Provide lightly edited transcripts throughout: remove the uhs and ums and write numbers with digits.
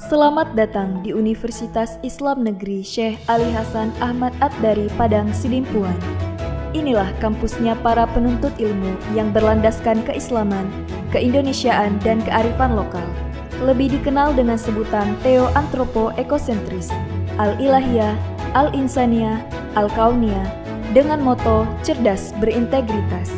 Selamat datang di Universitas Islam Negeri Syekh Ali Hasan Ahmad Ad-Dari Padang Sidimpuan. Inilah kampusnya para penuntut ilmu yang berlandaskan keislaman, keindonesiaan, dan kearifan lokal. Lebih dikenal dengan sebutan Theo-Antropo-Ekosentris, Al-Ilahiyah, Al-Insaniyah, Al-Kauniyah, dengan moto cerdas berintegritas.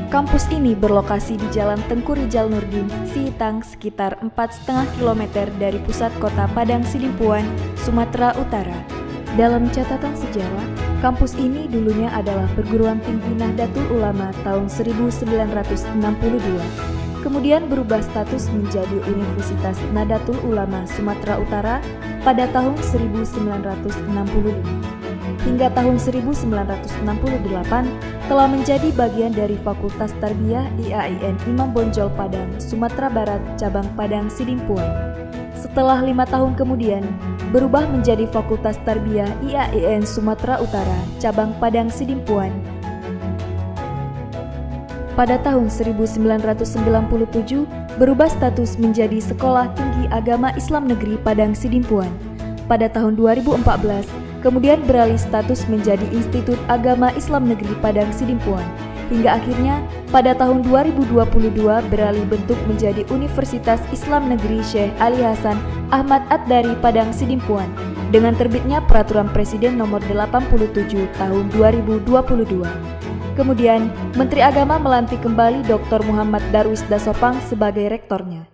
Kampus ini berlokasi di Jalan Tengku Rijal Nurdin, Sihitang, sekitar 4,5 km dari pusat kota Padang Sidimpuan, Sumatera Utara. Dalam catatan sejarah, kampus ini dulunya adalah perguruan tinggi Nahdlatul Ulama tahun 1962, kemudian berubah status menjadi Universitas Nahdlatul Ulama Sumatera Utara pada tahun 1965. Hingga tahun 1968 telah menjadi bagian dari Fakultas Tarbiyah IAIN Imam Bonjol Padang, Sumatera Barat, cabang Padang Sidimpuan. Setelah 5 tahun kemudian, berubah menjadi Fakultas Tarbiyah IAIN Sumatera Utara, cabang Padang Sidimpuan. Pada tahun 1997, berubah status menjadi Sekolah Tinggi Agama Islam Negeri Padang Sidimpuan. Pada tahun 2014, kemudian beralih status menjadi Institut Agama Islam Negeri Padang Sidimpuan, hingga akhirnya pada tahun 2022 beralih bentuk menjadi Universitas Islam Negeri Syekh Ali Hasan Ahmad Ad-Dari Padang Sidimpuan dengan terbitnya Peraturan Presiden Nomor 87 Tahun 2022. Kemudian, Menteri Agama melantik kembali Dr. Muhammad Darwis Dasopang sebagai rektornya.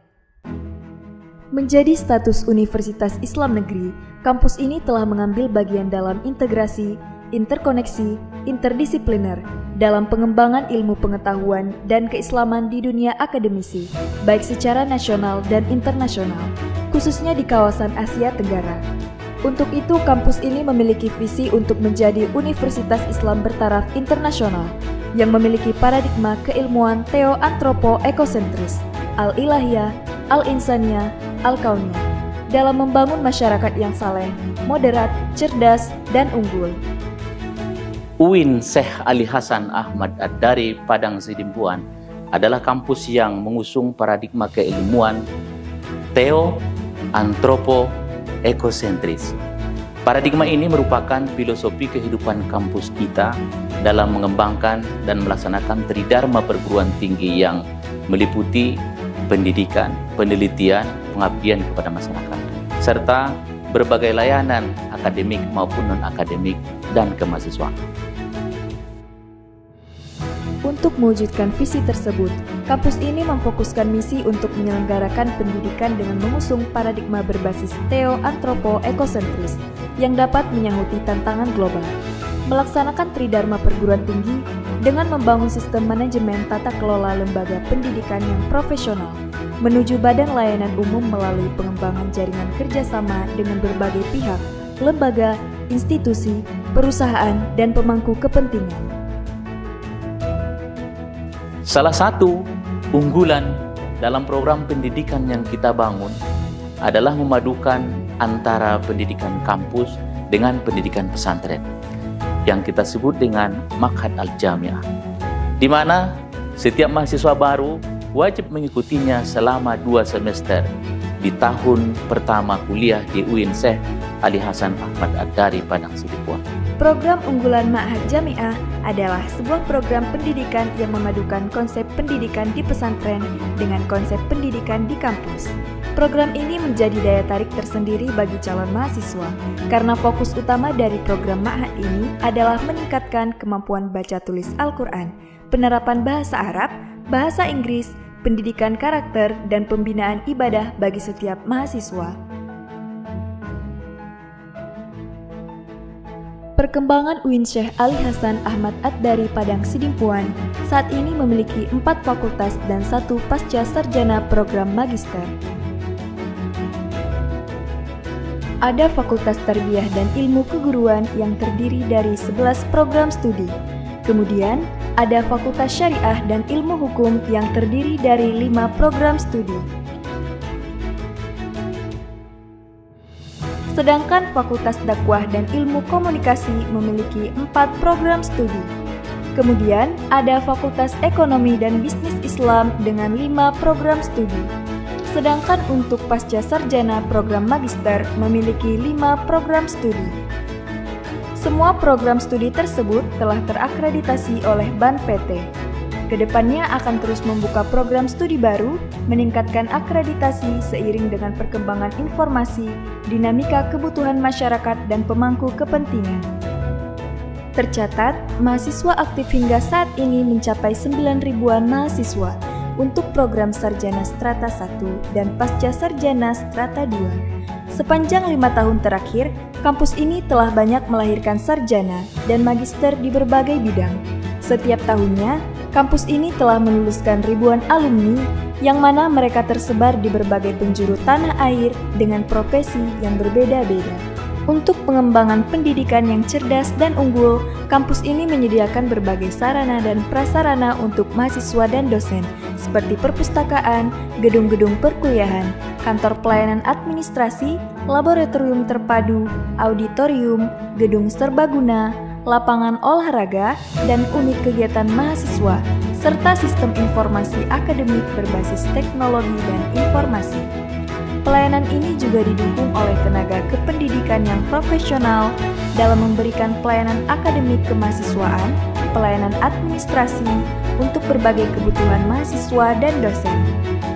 Menjadi status Universitas Islam Negeri, kampus ini telah mengambil bagian dalam integrasi, interkoneksi, interdisipliner dalam pengembangan ilmu pengetahuan dan keislaman di dunia akademisi, baik secara nasional dan internasional, khususnya di kawasan Asia Tenggara. Untuk itu, kampus ini memiliki visi untuk menjadi Universitas Islam bertaraf internasional yang memiliki paradigma keilmuan Theo-Antropo-Ekosentris, Al-Ilahiyah, Al-Insaniyah, Al-Kauniyah dalam membangun masyarakat yang saleh, moderat, cerdas, dan unggul. UIN Syekh Ali Hasan Ahmad Ad-Dari Padang Sidimpuan adalah kampus yang mengusung paradigma keilmuan Theo-Antropo-Ekosentris. Paradigma ini merupakan filosofi kehidupan kampus kita dalam mengembangkan dan melaksanakan tridharma perguruan tinggi yang meliputi pendidikan, penelitian, pengabdian kepada masyarakat, serta berbagai layanan akademik maupun non-akademik dan kemahasiswaan. Untuk mewujudkan visi tersebut, kampus ini memfokuskan misi untuk menyelenggarakan pendidikan dengan mengusung paradigma berbasis Theo-Antropo-Ekosentris yang dapat menyahuti tantangan global, melaksanakan tridharma perguruan tinggi dengan membangun sistem manajemen tata kelola lembaga pendidikan yang profesional, menuju badan layanan umum melalui pengembangan jaringan kerjasama dengan berbagai pihak, lembaga, institusi, perusahaan, dan pemangku kepentingan. Salah satu unggulan dalam program pendidikan yang kita bangun adalah memadukan antara pendidikan kampus dengan pendidikan pesantren yang kita sebut dengan Ma'had Al-Jami'ah, di mana setiap mahasiswa baru wajib mengikutinya selama 2 semester di tahun pertama kuliah di UIN Syekh Ali Hasan Ahmad Ad-Dari Padang Sidimpuan. Program unggulan Ma'had Jami'ah adalah sebuah program pendidikan yang memadukan konsep pendidikan di pesantren dengan konsep pendidikan di kampus. Program ini menjadi daya tarik tersendiri bagi calon mahasiswa karena fokus utama dari program Ma'had ini adalah meningkatkan kemampuan baca tulis Al-Quran, penerapan bahasa Arab, bahasa Inggris, pendidikan karakter, dan pembinaan ibadah bagi setiap mahasiswa. Perkembangan UIN Syekh Ali Hasan Ahmad Ad-Dari Padang Sidimpuan saat ini memiliki 4 fakultas dan 1 pasca sarjana program magister. Ada Fakultas Tarbiyah dan Ilmu Keguruan yang terdiri dari 11 program studi. Kemudian, ada Fakultas Syariah dan Ilmu Hukum yang terdiri dari 5 program studi. Sedangkan Fakultas Dakwah dan Ilmu Komunikasi memiliki 4 program studi. Kemudian, ada Fakultas Ekonomi dan Bisnis Islam dengan 5 program studi. Sedangkan untuk pasca sarjana program magister memiliki 5 program studi. Semua program studi tersebut telah terakreditasi oleh BAN PT. Kedepannya akan terus membuka program studi baru, meningkatkan akreditasi seiring dengan perkembangan informasi, dinamika kebutuhan masyarakat dan pemangku kepentingan. Tercatat, mahasiswa aktif hingga saat ini mencapai 9 ribuan mahasiswa untuk program sarjana strata 1 dan pasca sarjana strata 2. Sepanjang 5 tahun terakhir, kampus ini telah banyak melahirkan sarjana dan magister di berbagai bidang. Setiap tahunnya, kampus ini telah meluluskan ribuan alumni yang mana mereka tersebar di berbagai penjuru tanah air dengan profesi yang berbeda-beda. Untuk pengembangan pendidikan yang cerdas dan unggul, kampus ini menyediakan berbagai sarana dan prasarana untuk mahasiswa dan dosen, seperti perpustakaan, gedung-gedung perkuliahan, kantor pelayanan administrasi, laboratorium terpadu, auditorium, gedung serbaguna, lapangan olahraga, dan unit kegiatan mahasiswa, serta sistem informasi akademik berbasis teknologi dan informasi. Pelayanan ini juga didukung oleh tenaga kependidikan yang profesional dalam memberikan pelayanan akademik kemahasiswaan, pelayanan administrasi untuk berbagai kebutuhan mahasiswa dan dosen.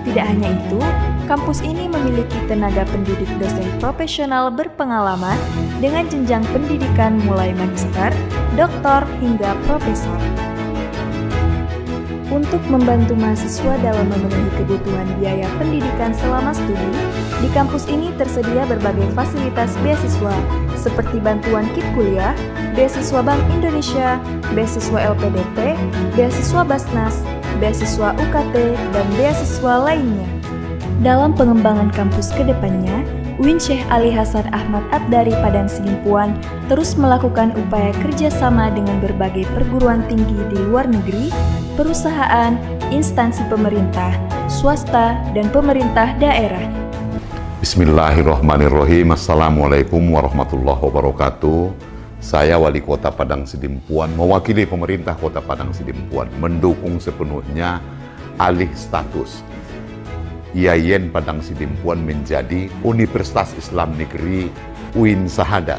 Tidak hanya itu, kampus ini memiliki tenaga pendidik dosen profesional berpengalaman dengan jenjang pendidikan mulai magister, doktor, hingga profesor. Untuk membantu mahasiswa dalam memenuhi kebutuhan biaya pendidikan selama studi, di kampus ini tersedia berbagai fasilitas beasiswa seperti bantuan kit kuliah, beasiswa Bank Indonesia, beasiswa LPDP, beasiswa Basnas, beasiswa UKT, dan beasiswa lainnya. Dalam pengembangan kampus ke depannya, UIN Syekh Ali Hasan Ahmad Ad-Dari Padang Sidimpuan terus melakukan upaya kerjasama dengan berbagai perguruan tinggi di luar negeri, perusahaan, instansi pemerintah, swasta, dan pemerintah daerah. Bismillahirrahmanirrahim. Assalamualaikum warahmatullahi wabarakatuh. Saya Wali Kota Padang Sidimpuan, mewakili pemerintah Kota Padang Sidimpuan, mendukung sepenuhnya alih status IAIN Padang Sidimpuan menjadi Universitas Islam Negeri UIN Sahada,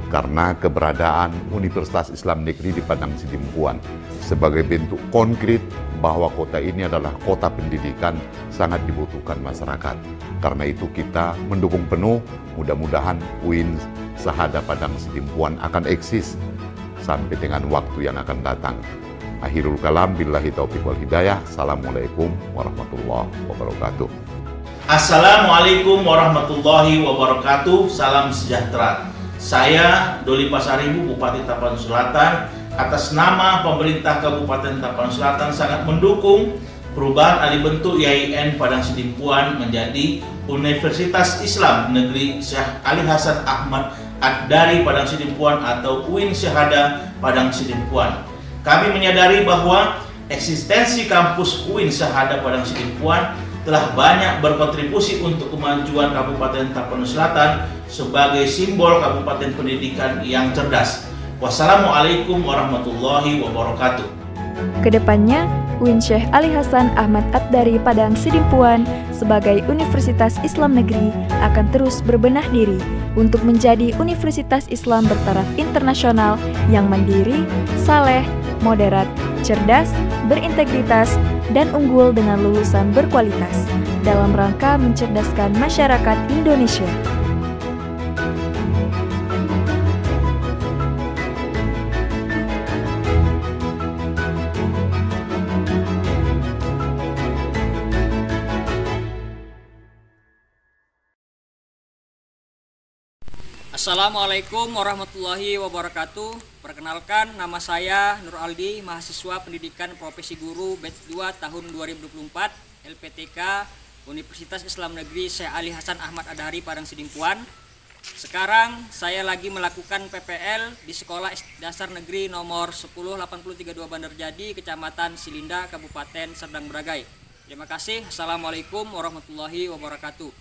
karena keberadaan Universitas Islam Negeri di Padang Sidimpuan sebagai bentuk konkret bahwa kota ini adalah kota pendidikan sangat dibutuhkan masyarakat. Karena itu kita mendukung penuh, mudah-mudahan UIN Sahada Padang Sidimpuan akan eksis sampai dengan waktu yang akan datang. Akhirul kalam, billahi taufiq wal hidayah. Assalamualaikum warahmatullahi wabarakatuh. Assalamualaikum warahmatullahi wabarakatuh. Salam sejahtera. Saya Doli Pasaribu, Bupati Tapanuli Selatan, atas nama pemerintah Kabupaten Tapanuli Selatan sangat mendukung perubahan alih bentuk IAIN Padang Sidimpuan menjadi Universitas Islam Negeri Syekh Ali Hasan Ahmad Ad-Dari Padang Sidimpuan atau UIN Syahada Padang Sidimpuan. Kami menyadari bahwa eksistensi kampus UIN Syahada Padang Sidimpuan telah banyak berkontribusi untuk kemajuan Kabupaten Tapanuli Selatan sebagai simbol Kabupaten Pendidikan yang cerdas. Wassalamualaikum warahmatullahi wabarakatuh. Kedepannya, UIN Syekh Ali Hasan Ahmad Ad-Dari Padang Sidimpuan sebagai Universitas Islam Negeri akan terus berbenah diri untuk menjadi Universitas Islam bertaraf internasional yang mandiri, saleh, moderat, cerdas, berintegritas, dan unggul dengan lulusan berkualitas dalam rangka mencerdaskan masyarakat Indonesia. Assalamualaikum warahmatullahi wabarakatuh. Perkenalkan, nama saya Nur Aldi, mahasiswa Pendidikan Profesi Guru Batch 2 tahun 2024 LPTK Universitas Islam Negeri Syekh Ali Hasan Ahmad Ad-Dari Padang Sidimpuan. Sekarang saya lagi melakukan PPL di Sekolah Dasar Negeri nomor 10832 Bandarjadi, Kecamatan Silinda, Kabupaten Serdang Bedagai. Terima kasih. Assalamualaikum warahmatullahi wabarakatuh.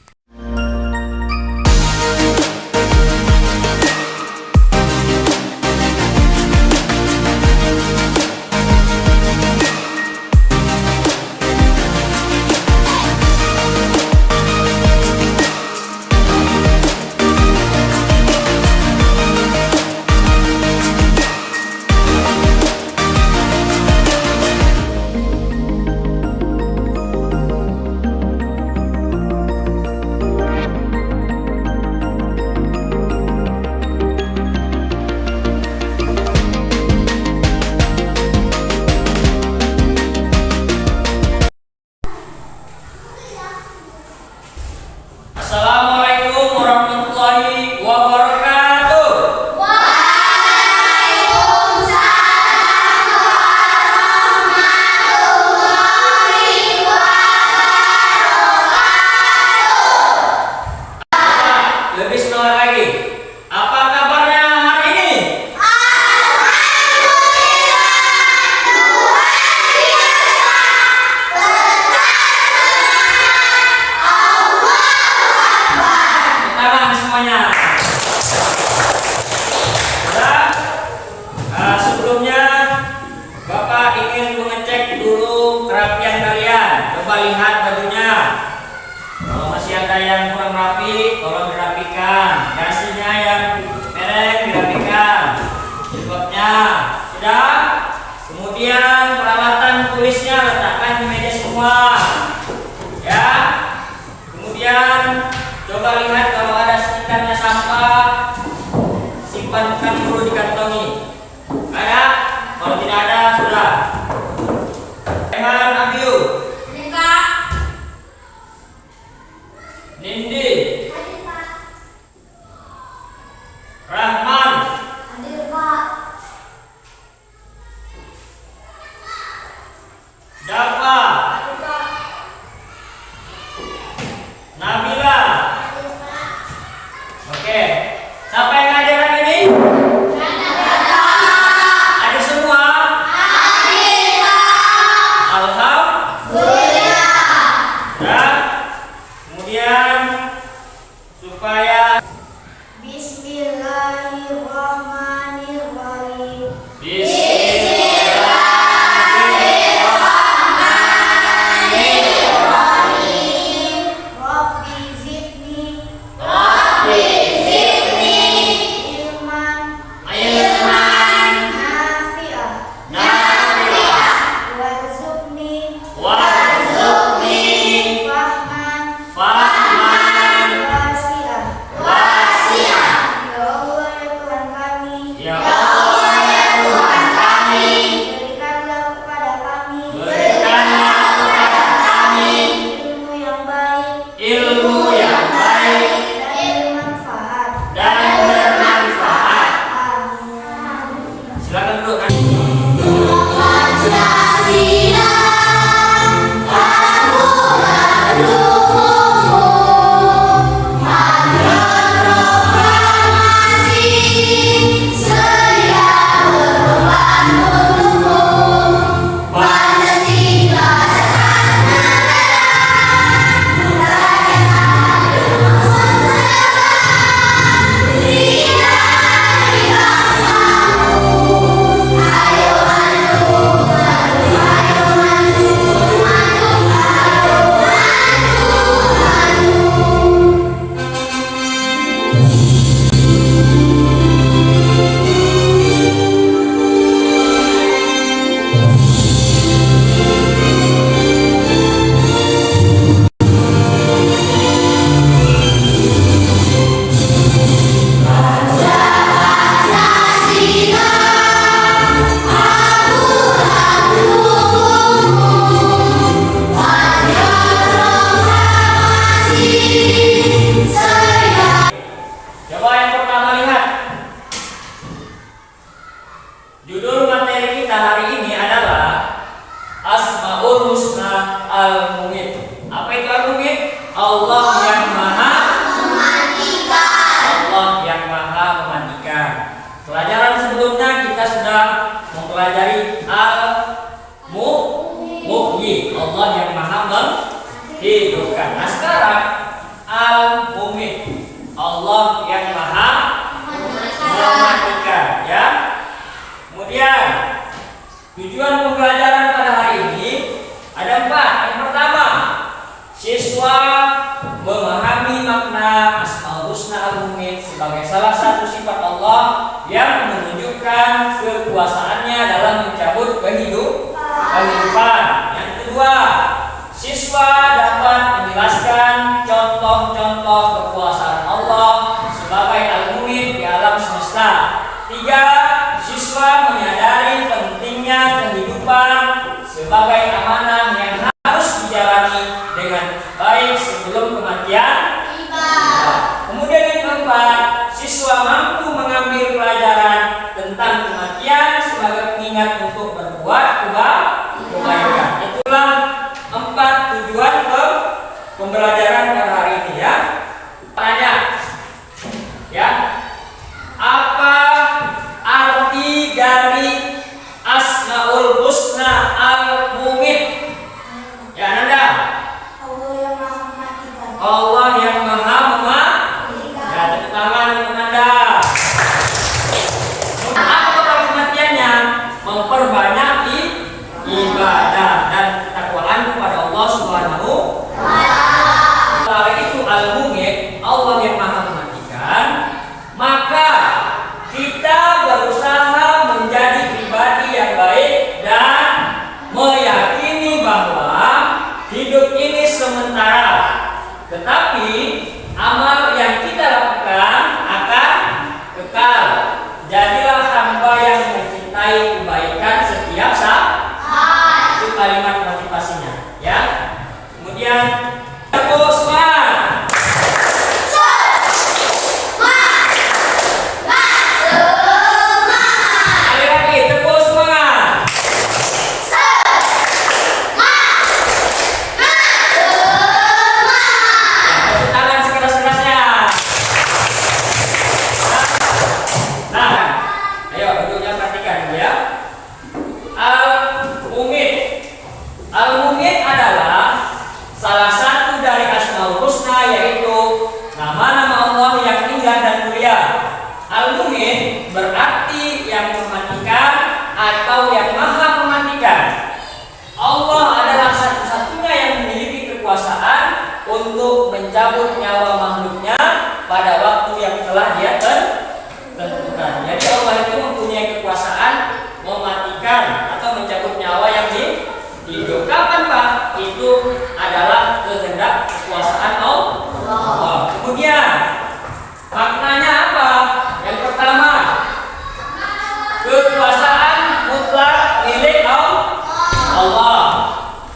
Cukupnya. Sudah? Kemudian peralatan tulisnya letakkan di meja semua. Ya. Kemudian coba lihat kalau ada sekitarnya sampah, simpankan dulu dikantongi. Ada? Kalau tidak ada, sudah. Eman Abiu. Nindi. Rahman. Dafa. Nabila. Oke. Siapa yang ngajar hari ini? Ada semua? Alhamdulillah. Ya. Kemudian supaya Bismillahirrahmanirrahim. Rabbi zidni ilman nafi'ah warzuqni fahman wasi'ah. Ya Allah ya Tuhan kami, berikanlah kepada kami ilmu yang baik dan bermanfaat. Amin. silakan duduk. Coba yang pertama lihat. Judul materi kita hari ini adalah Asmaul Husna Al-Mumit. Apa itu Al-Mumit? Allah yang Maha Mematikan. Allah yang Maha Mematikan. Pelajaran sebelumnya kita sudah mempelajari Al-Muhyi, Allah yang Maha menghidupkan. Nah sekarang Al-Mumit, Allah yang Maha Mematikan. Ya. Kemudian tujuan pembelajaran pada hari ini ada 4. Yang pertama, siswa memahami makna Asmaul Husna Al-Mumit sebagai salah satu sifat Allah yang menunjukkan kekuasaannya dalam mencabut kehidupan. Yang kedua, siswa dapat menjelaskan contoh-contoh kekuasaan Allah sebagai Al-Mumit di alam semesta. 3. Siswa menyadari pentingnya kehidupan sebagai amanah yang harus dijalani dengan baik sebelum kematian tiba. Kemudian yang keempat, siswa mampu mengambil pelajaran tentang kematian sebagai pengingat untuk berbuat kebaikan. Itulah 4 tujuan pembelajaran pada hari ini ya. Tanya, ya, apa arti dari Asmaul Husna Al-Mumit? Ya, Nanda. Allah yang Maha Mematikan. Ya, tepuk tangan untuk Nanda. Apa kematiannya? Memperbaiki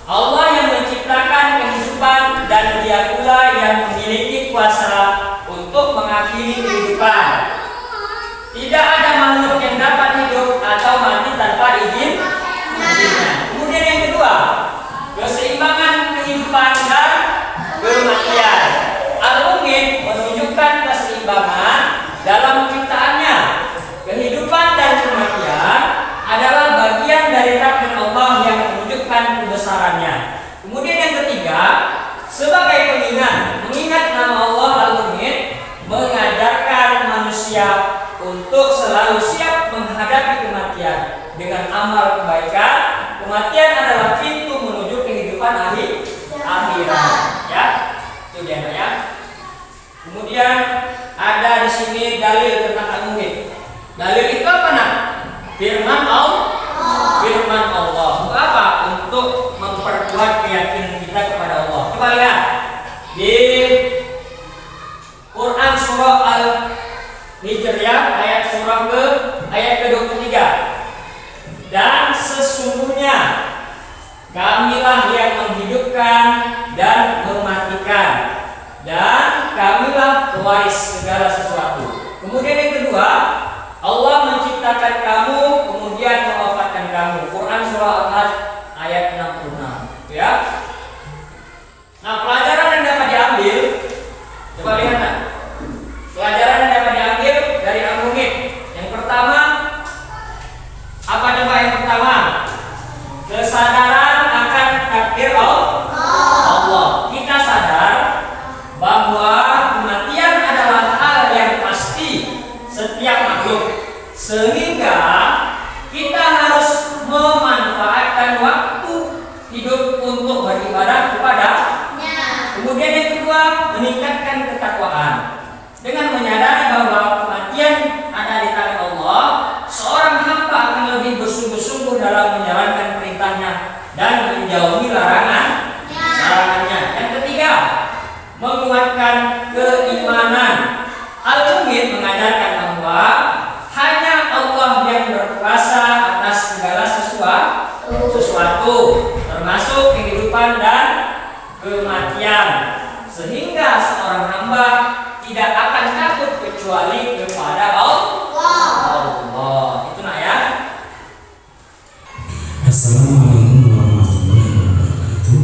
Allah yang menciptakan kehidupan dan Dia pula yang memiliki kuasa untuk mengakhiri kehidupan. Tidak ada makhluk yang dapat hidup atau mati tanpa izinnya. Kemudian yang kedua, keseimbangan kehidupan dan kematian. Al-Mu'min menunjukkan keseimbangan dalam ciptaannya. Kehidupan dan kematian adalah bagian dari takdir Allah yang menunjukkan kebesarannya. Kemudian yang ketiga, sebagai mengingat nama Allah Al-Mu'min mengajarkan manusia untuk selalu siap menghadapi kematian dengan amal kebaikan. Kematian adalah pintu menuju kehidupan akhirat. Ya, itu dia ya. Kemudian ada di sini dalil tentang Al-Mu'min. Dalil itu apa nak? Firman Allah. Firman Allah. Untuk apa? Untuk memperkuat keyakinan kita kepada Allah. Coba lihat di Quran surah Al-Hijriyah ayat ke-23. Dan sesungguhnya Kamilah yang menghidupkan dan mematikan, dan Kamilah pewaris segala sesuatu. Kemudian yang kedua, Allah menciptakan kamu kemudian mewafatkan kamu. Quran surah Al-Hajj ayat 66. Ya. Nah, pelajaran yang dapat diambil, coba lihat nah. Pelajaran yang dapat diambil dari Al-Mu'min. Yang pertama, apa coba yang pertama? Kesadaran akan takdir Allah. Kita sadar bahwa kematian adalah hal yang pasti setiap makhluk, sehingga kita harus memanfaatkan waktu hidup untuk beribadah kepada-Nya. Kemudian yang kedua, meningkatkan ketakwaan. Dengan menyadari bahwa kematian ada di tangan Allah, seorang hamba akan lebih bersungguh-sungguh dalam menjalankan perintahnya dan menjauhi larangannya. Yang ketiga, menguatkan keimanan. Al-Mu'min mengajarkan bahwa hanya Allah yang berkuasa atas segala sesuatu, termasuk kehidupan dan kematian, sehingga seorang hamba tidak akan takut kecuali kepada Allah. Itu nak ya. Assalamualaikum warahmatullahi wabarakatuh.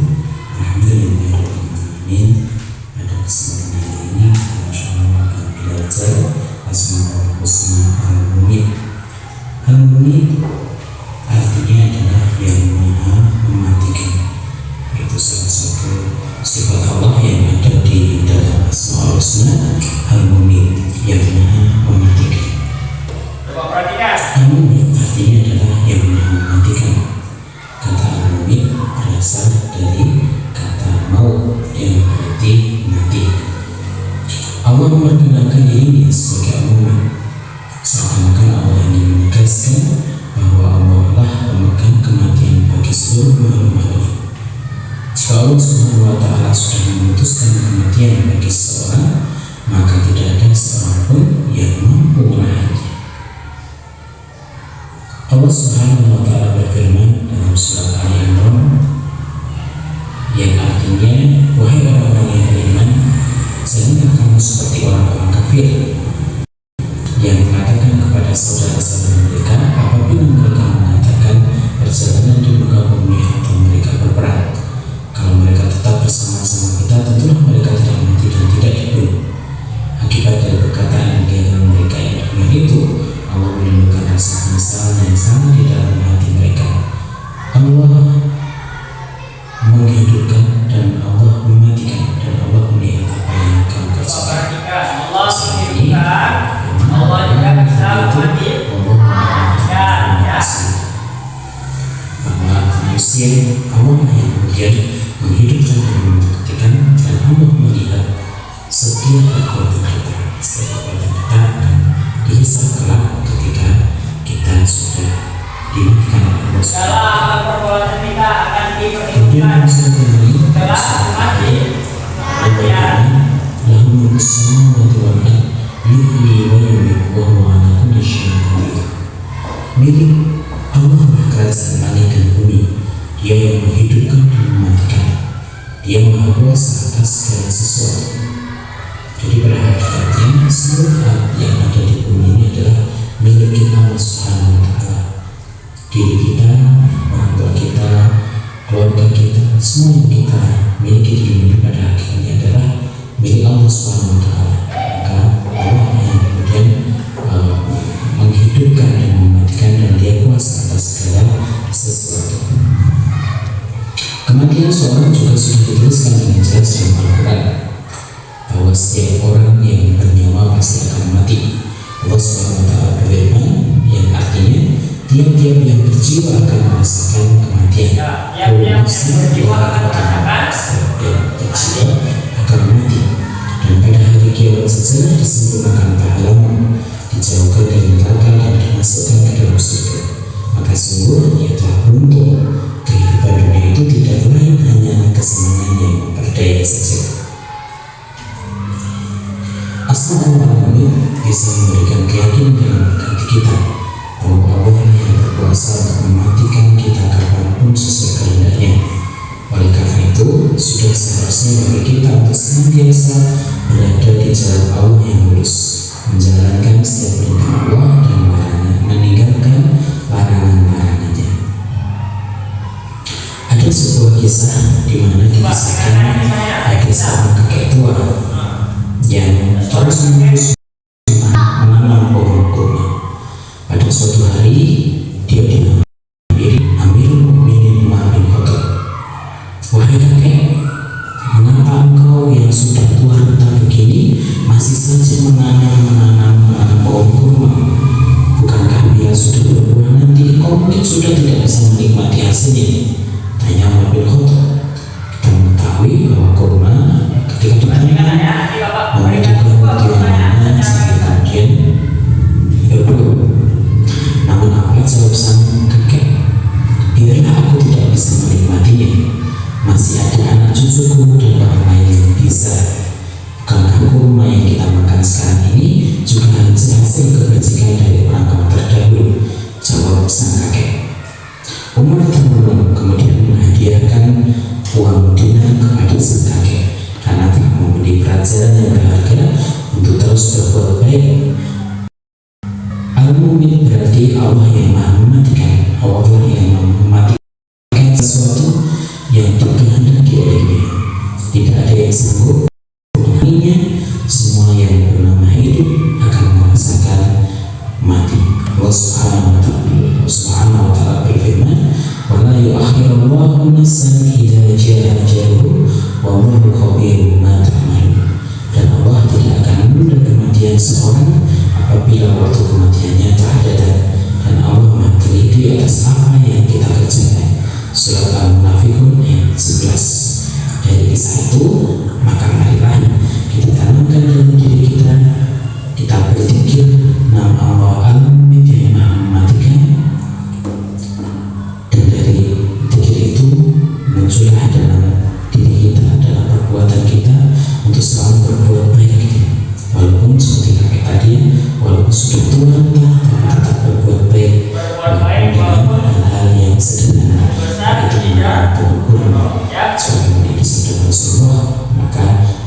Alhamdulillahirrahmanirrahim. Pada kesempatan hari ini insyaallah akan belajar Asmaul Husna Al-Mu'min. Al-Mu'min artinya adalah yang maha mematikan. Itu salah satu sifat Allah yang ada di dalam Asmaul Husna Al-Mu'min, yang maha mematikan. Coba perhatikan. Al-Mu'min artinya adalah yang maha mematikan. Kata Al-Mu'min berasal dari kata maut yang berarti mati. Allah memperkenalkan dirinya sebagai Al-Mu'min, seakan-akan Allah ingin menegaskan bahwa Allah lah pemegang kematian bagi seluruh makhluk. Jika Allah Subhanahu wa Ta'ala sudah memutuskan kematian bagi seseorang, maka tidak ada seorang pun yang mampu menahannya. Allah Subhanahu wa Ta'ala berfirman dalam surat Ali Imran yang artinya, wahai orang-orang yang beriman, janganlah kamu seperti orang-orang kafir yang mengatakan kepada saudara-saudara mereka apabila mereka mengatakan perjalanan di muka bumi atau mereka berperang, kalau mereka tetap bersama-sama kita, tentulah mereka tidak mati dan tidak dibunuh. Akibat dari perkataan dan keyakinan mereka yang benar itu, Allah menimbulkan rasa penyesalan yang sama di dalam hati mereka. Allah menghidupkan dan Allah mematikan, dan Allah melihat apa yang kamu kerjakan. Allah menghidupkan, Allah juga bisa mematikan. Bahwa manusia Allah yang kemudian menghidupkan dan mematikan, dan Allah melihat setiap perbuatan kita. Setiap perbuatan kita akan dihisab kelak ketika kita sudah dimatikan oleh Allah. Dalam perbuatan kita akan Kemudian diperhitungkan setelah mati. lahum as-samawati wal ardh yuhyi wa yumiitu wa huwa ala kulli syai'in qadir. Milik Allah kerajaan langit dan bumi, Dia yang menghidupkan dan mematikan. Dia maha kuasa atas segala sesuatu. Jadi pada hakikatnya seluruh hal yang ada di bumi ini adalah milik Allah Subhanahu wa Ta'ala. Diri kita, orang tua kita, keluarga kita, semua yang kita miliki di dunia pada hakikatnya adalah milik Allah Subhanahu wa Ta'ala. Maka Allah yang kemudian menghidupkan dan mematikan, dan Dia kuasa atas segala sesuatu. Kematian seorang juga sudah dituliskan dengan jelas dalam Al-Quran, bahwa setiap orang yang bernyawa pasti akan mati. Allah SWT berfirman, yang artinya tiap-tiap yang berjiwa akan merasakan kematian. Setiap akan mati. Dan pada hari kiamat saja disempurnakan pahalamu, dijauhkan dari neraka dan dimasukkan ke dalam surga. Maka sungguh ia telah beruntung. Kehidupan dunia itu tidak lain hanya kesenangan yang memperdaya saja. Asal-usulnya bisa memberikan keyakinan dalam hati kita bahwa Allah yang berkuasa untuk mematikan kita kapanpun sesuai kehendaknya. Oleh karena itu, sudah seharusnya bagi kita untuk senantiasa berada di jalan Allah yang lurus, menjalankan setiap perintah Allah dan meninggalkan larangan-larangannya. Ada sebuah kisah di mana dikisahkan ada seorang kakek tua yang terus-menerus menanam pohon kurma. Pada suatu hari dia dihampiri Amirul Mukminin Umar bin Khattab. Wahai kakek, mengapa engkau yang sudah tua renta begini masih saja menanam pohon kurma? Bukankah bila sudah berbuah nanti kau mungkin sudah tidak bisa menikmati hasilnya? Tanya Umar bin Khattab. Kita mengetahui bahwa kurma ketika ditanam membutuhkan perjuangan sampai kemudian berbuah. Namun apa jawab sang kakek? Biarlah aku tidak bisa menikmatinya, masih ada anak cucuku dan orang lain yang bisa. Bukankah kurma yang kita makan sekarang ini juga hasil kebajikan dari orang tua terdahulu? Jawab sang kakek. Umar termenung, kemudian menghadiahkan uang dinar kepada sang kakek karena telah memberi pelajaran yang berharga untuk terus berbuat baik. Al-Mu'min berarti Allah yang maha mematikan, Allah yang mematikan sesuatu yang dikehendaki olehnya. Tidak ada yang sanggup mengalaminya. Semua yang bernama hidup akan merasakan mati. Allah Subhanahu wa Ta'ala berfirman, "Wa la yu'akhirullahu nafsan idza jaa ajaluhu wallahu khabirun bima ta'malun." Dan Allah tidak akan menunda kematian seorang apabila waktu kematiannya telah datang, dan Allah maha teliti atas apa yang kita kerjakan. Surat Al-Munafiqun ayat 11. Dari kisah itu, maka marilah kita tanamkan dalam diri kita, kita berzikir nama Allah Al-Mu'min yang maha mematikan, dan dari zikir itu muncullah dalam diri kita, dalam perbuatan kita untuk selalu berbuat baik. Walaupun seperti kakek tadi, walaupun sudah tua tapi tetap berbuat baik, walaupun dengan hal-hal yang sederhana, itu mengumpul kurma sebagaimana disebut Rasulullah. Maka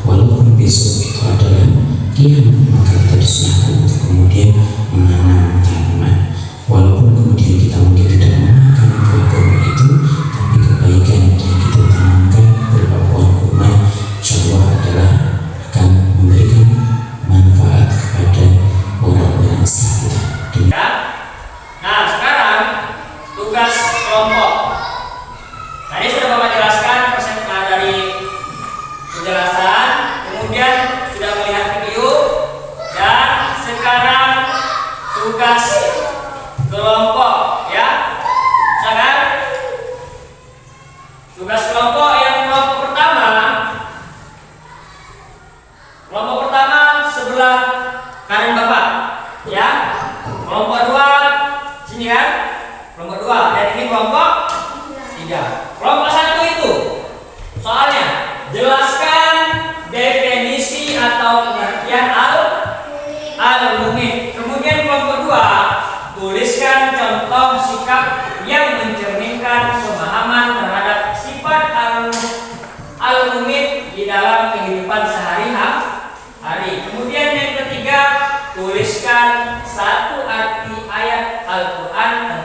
walaupun besok itu adalah kiamat, maka kita disunahkan untuk kemudian menanam tanaman. Walaupun kemudian kita mungkin tidak memakan buah kurma itu, tapi kebaikan yang kita tanamkan berupa pohon kurma, insya Allah adalah akan memberikan manfaat kepada orang-orang sekitar. Nah, sekarang tugas kelompok. Tadi sudah Bapak jelaskan dari penjelasan, kemudian sudah melihat video, dan sekarang tugas kelompok, ya. Sekarang tugas kelompok yang kelompok pertama sebelah kanan Bapak, ya. Kelompok 2 sini kan? Kelompok 2, dan ini kelompok 3. Kelompok 1 itu soalnya jelaskan definisi atau pengertian al-mu'min. Kemudian kelompok 2 tuliskan contoh sikap yang mencerminkan pemahaman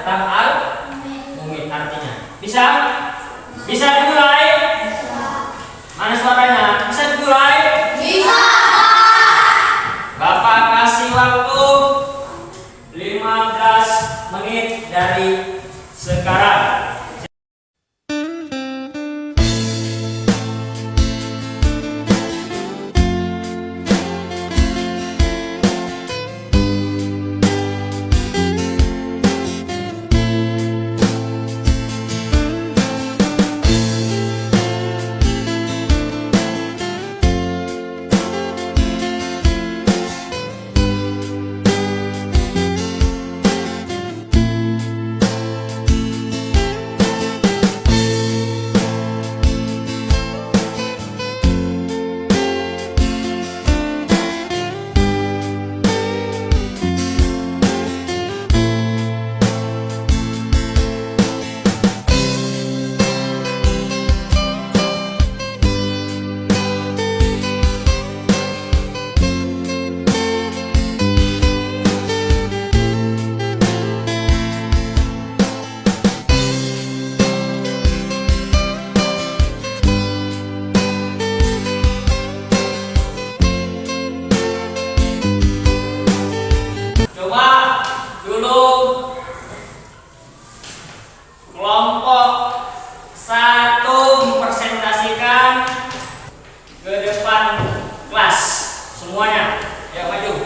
tentang al-mumin artinya. Bisa? Bisa dimulai? Mana suaranya? Bisa dimulai? Bisa. Bapak kasih waktu 15 menit dari sekarang. Kelompok 1 mempresentasikan ke depan kelas semuanya. Ya, maju.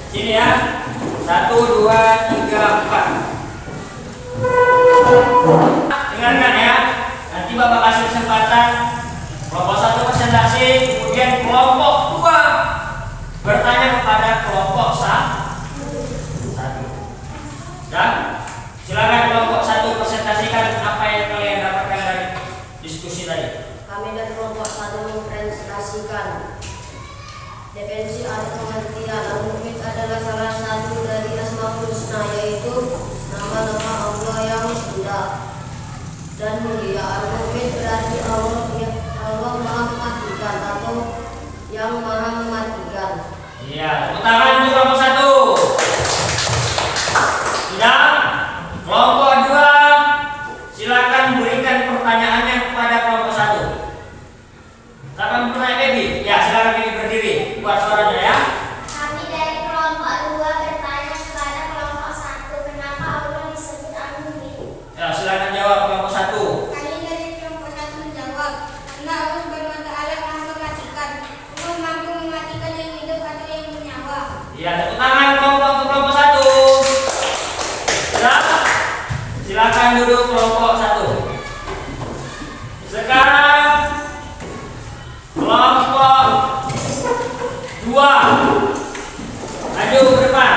Sini ya. 1, 2, 3, 4. Dengarkan ya. Nanti Bapak kasih kesempatan kelompok 1 presentasi, kemudian kelompok 2 bertanya kepada kelompok 1. Ya, silakan kelompok 1 presentasikan apa yang kalian dapatkan dari diskusi tadi. Kami dari kelompok 1 mempresentasikan definisi arti pengertian al-mu'min adalah salah satu dari Asmaul Husna, yaitu nama-nama Allah yang indah dan mulia. Al-mu'min berarti Allah Maha Mematikan atau yang Maha Mematikan. Iya, tepuk tangan untuk kelompok 1. Sudah? Kelompok 2 silakan berikan pertanyaannya kepada kelompok 1. Siapa yang bertanya, Baby? Ya, silakan Baby berdiri buat suaranya ya. Kami dari kelompok 2 bertanya kepada kelompok 1, kenapa Allah disebut al-mu'min? Ya, silakan jawab kelompok 1. Kami dari kelompok 1 menjawab, karena Allah Subhanahu wa Ta'ala Maha Mematikan. Allah mampu mematikan yang hidup atau yang bernyawa. Iya, tepuk tangan untuk kelompok 1. Sudah? Silakan duduk kelompok 1. Sekarang kelompok 2 maju ke depan.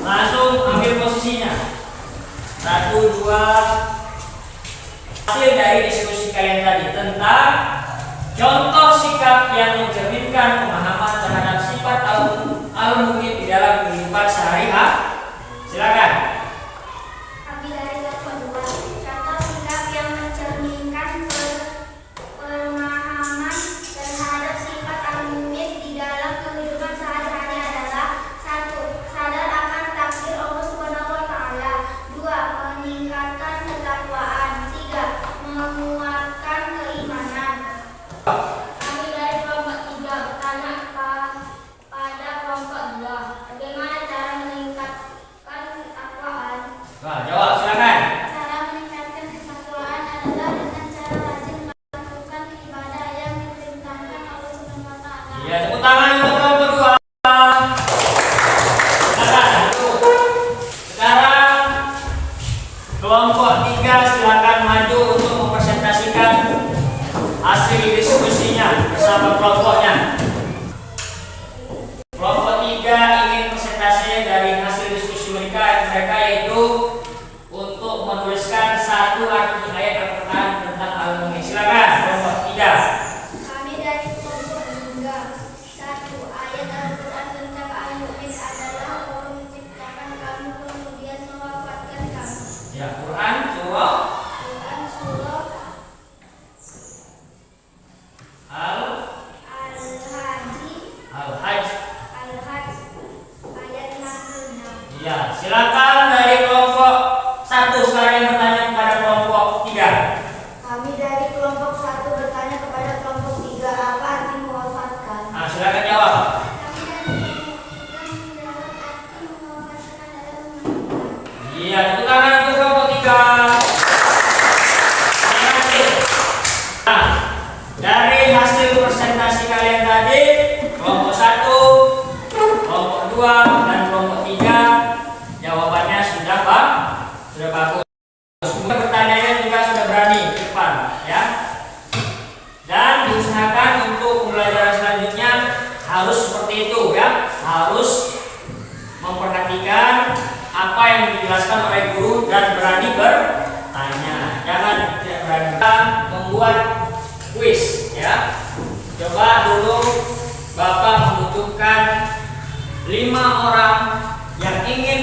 Langsung ambil posisinya. 1, 2. Hasil dari diskusi kalian tadi tentang contoh sikap yang mencerminkan pemahaman terhadap sifat al-mu'min di dalam kehidupan sehari-hari. Silakan. Kami dari kelompok 2, contoh sikap yang mencerminkan pemahaman terhadap sifat al-mu'min di dalam kehidupan sehari-hari adalah 1. Sadar akan takdir Allah Subhanahu wa Ta'ala. 2. Meningkatkan ketakwaan. 3. Menguatkan keimanan. Kami dari kelompok 3 bertanya pada kelompok 2, bagaimana cara meningkatkan ketakwaan? Nah, jawab silakan. Cara meningkatkan ketakwaan adalah dengan cara rajin melakukan ibadah yang diperintahkan Allah Subhanahu wa Ta'ala. Iya, tepuk tangan untuk kelompok 2. Silakan. Sekarang kelompok 3 silakan maju untuk mempresentasikan hasil diskusinya bersama kelompoknya. Kelompok 3 ingin presentasi dari hasil diskusi mereka yaitu untuk menuliskan 1 arti ayat Al-Quran tentang al-mu'min. Silakan kelompok 3. Kami dari kelompok 3, 1. Ayat Al-Quran tentang al-mu'min adalah Allah menciptakan kamu kemudian mewafatkan kamu. Ya, Quran surah Quran surah Al-Hajj. Al-Hajj Ya, silakan dari kelompok 1 sekarang yang bertanya kepada kelompok 3. Kami dari kelompok 1 bertanya kepada kelompok 3, apa arti mewafatkan? Nah, silakan jawab. Iya, tepuk tangan untuk kelompok 3. Terima kasih. Nah, dari hasil presentasi kalian tadi, kelompok 1, kelompok 2, dan kelompok 3 jawabannya sudah bagus. Pertanyaannya juga sudah berani ke depan, ya. Dan diusahakan untuk pembelajaran selanjutnya harus seperti itu, ya. Harus memperhatikan apa yang dijelaskan oleh guru dan berani bertanya. Jangan tidak berani. Membuat kuis, ya. Coba dulu Bapak membutuhkan 5 orang yang ingin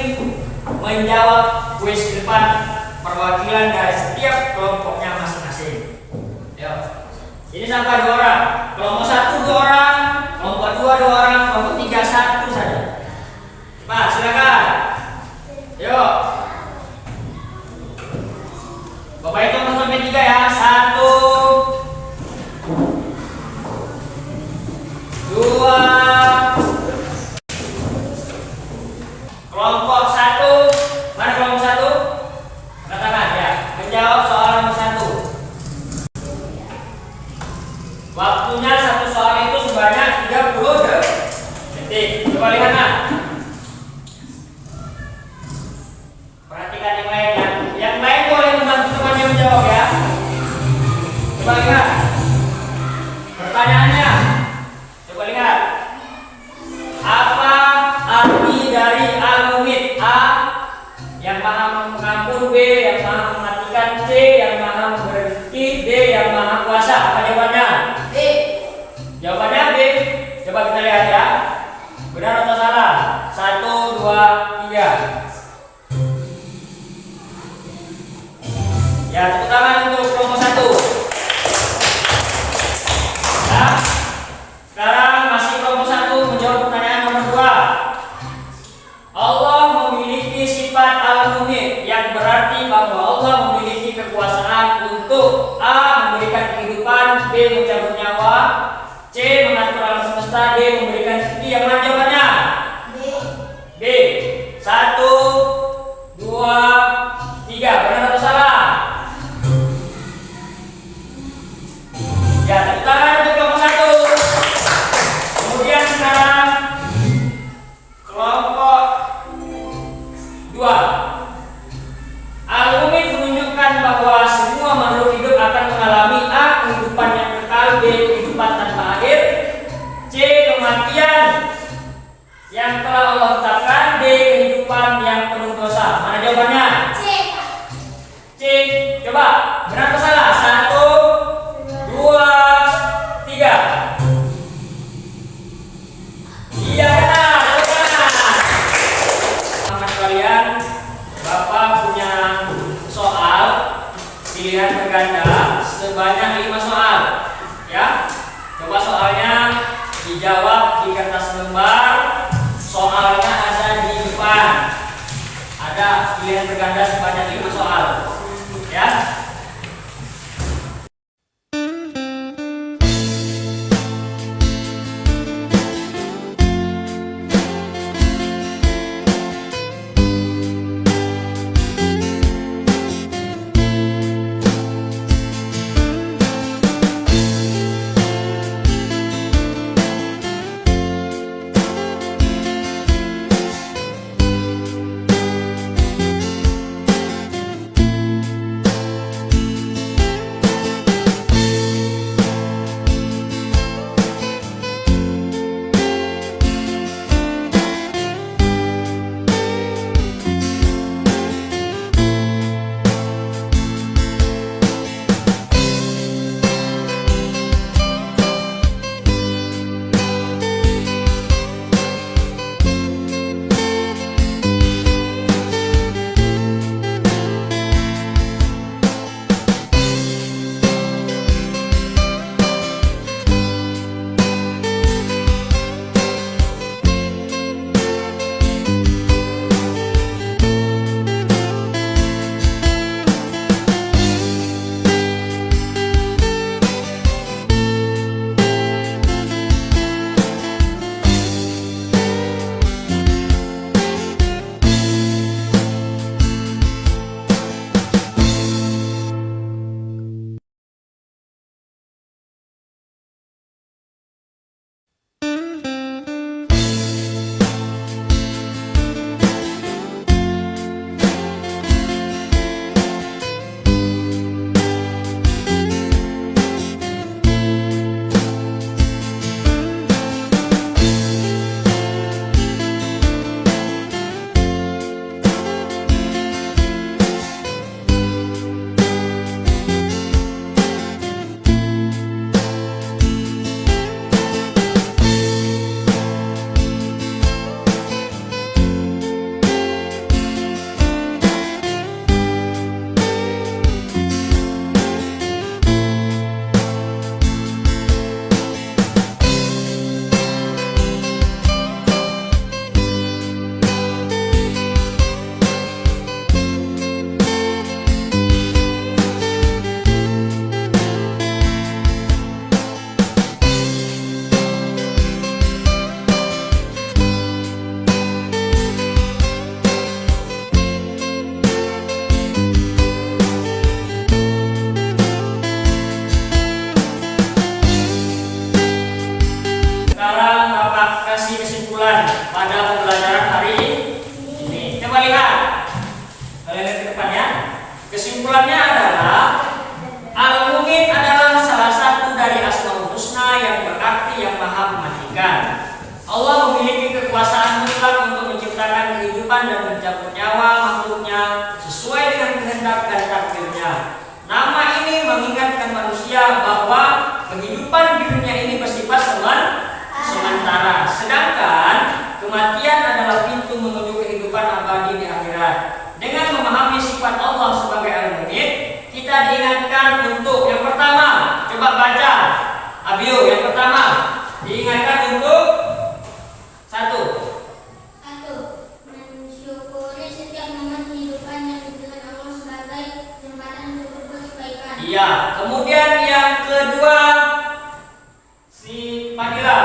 menjawab kuis di depan perwakilan dari setiap kelompoknya masing-masing. Yuk. Ini sampai 2 orang. Kelompok 1 2 orang, kelompok 2 2 orang, kelompok 3 1 saja. Pak, silakan. Yuk. Bapak hitung sampai 3 ya. 1 2. Kelompok 1, mana kelompok 1? Katakan ya, menjawab soal nomor 1. Waktunya satu soal itu sebanyak 30 detik. Coba lihat nah. Perhatikan yang lain ya. Yang lain boleh membantu temannya menjawab ya. Coba lihat. Pertanyaannya. Coba lihat. Apa arti dari al-mumit? A yang maha mengampun, B yang maha mematikan, C yang maha memberi, D yang maha kuasa. Apa jawabannya? B. Jawabannya B. Coba kita lihat ya. Benar atau salah? 1 2 3. Ya, tepuk tangan untuk kelompok 1. Nah, sekarang masih kelompok 1 menjawab pertanyaan nomor 2. Allah memiliki sifat al-mumit yang berarti bahwa Allah memiliki kekuasaan untuk A. memberikan kehidupan, B. mencabut nyawa, C. mengatur alam semesta, D. memberikan rezeki. Yang mana jawabannya? B. B. 1 2 3. Benar atau salah? Ya, tepuk tangan untuk kelompok 1. Kemudian sekarang kelompok 2. Al-mumit menunjukkan bahwa semua makhluk hidup akan mengalami A. kehidupan yang kekal, B. kehidupan tanpa akhir, C. kematian yang telah Allah tetapkan, D. kehidupan yang penuh dosa. Mana jawabannya? C. C. Coba, benar atau salah? 1 2 3. Iya benar, benar. Teman kalian, Bapak punya soal pilihan berganda sebanyak 5 soal. Ya, coba soalnya dijawab di kertas lembar. Soalnya ada di depan. Ada pilihan berganda sebanyak 5 soal. Ya. Kesimpulannya adalah Al-Mumit adalah salah satu dari Asmaul Husna yang berarti yang maha mematikan. Allah memiliki kekuasaan mutlak untuk menciptakan kehidupan dan mencabut nyawa makhluknya sesuai dengan kehendak dan takdirnya. Nama ini mengingatkan manusia bahwa kehidupan di dunia ini bersifat sementara, sedangkan kematian adalah pintu menuju kehidupan abadi di akhirat. Dengan memahami sifat Allah sebagai Al-Mumit, kita diingatkan untuk yang pertama, coba baca Abio, yang pertama diingatkan untuk satu, mensyukuri setiap momen kehidupan yang diberikan Allah sebagai jembatan untuk berbuat kebaikan. iya. Kemudian yang kedua, si Fadila.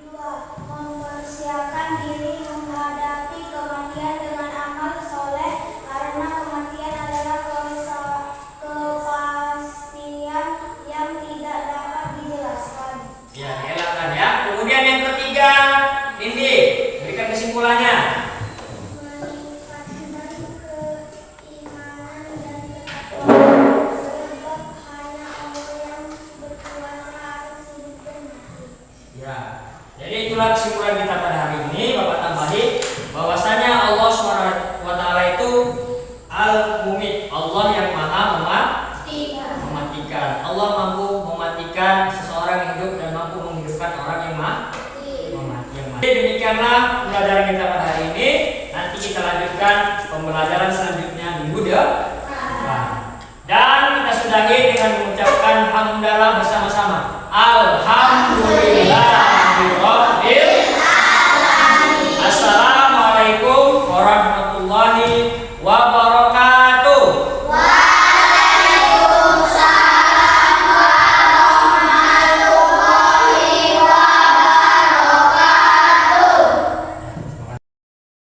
Dua, mempersiapkan diri menghadapi kematian dengan amal soleh karena kematian adalah kepastian yang tidak dapat dijelaskan. Ya, dielakkan ya. Kemudian yang ketiga, Nindi, berikan kesimpulannya. Meningkatkan keimanan dan ketakwaan sebab hanya Allah yang berkuasa atas hidup dan mati. Ya. Jadi itulah kesimpulan kita pada hari ini, Bapak tambahi bahwasanya Allah SWT itu Al-Mumit, Allah yang maha mematikan. Allah mampu mematikan seseorang yang hidup dan mampu menghidupkan orang yang mati. Demikianlah pembelajaran kita pada hari ini. Nanti kita lanjutkan pembelajaran selanjutnya minggu depan. Dan kita sudahi dengan mengucapkan hamdalah bersama-sama. Alhamdulillah.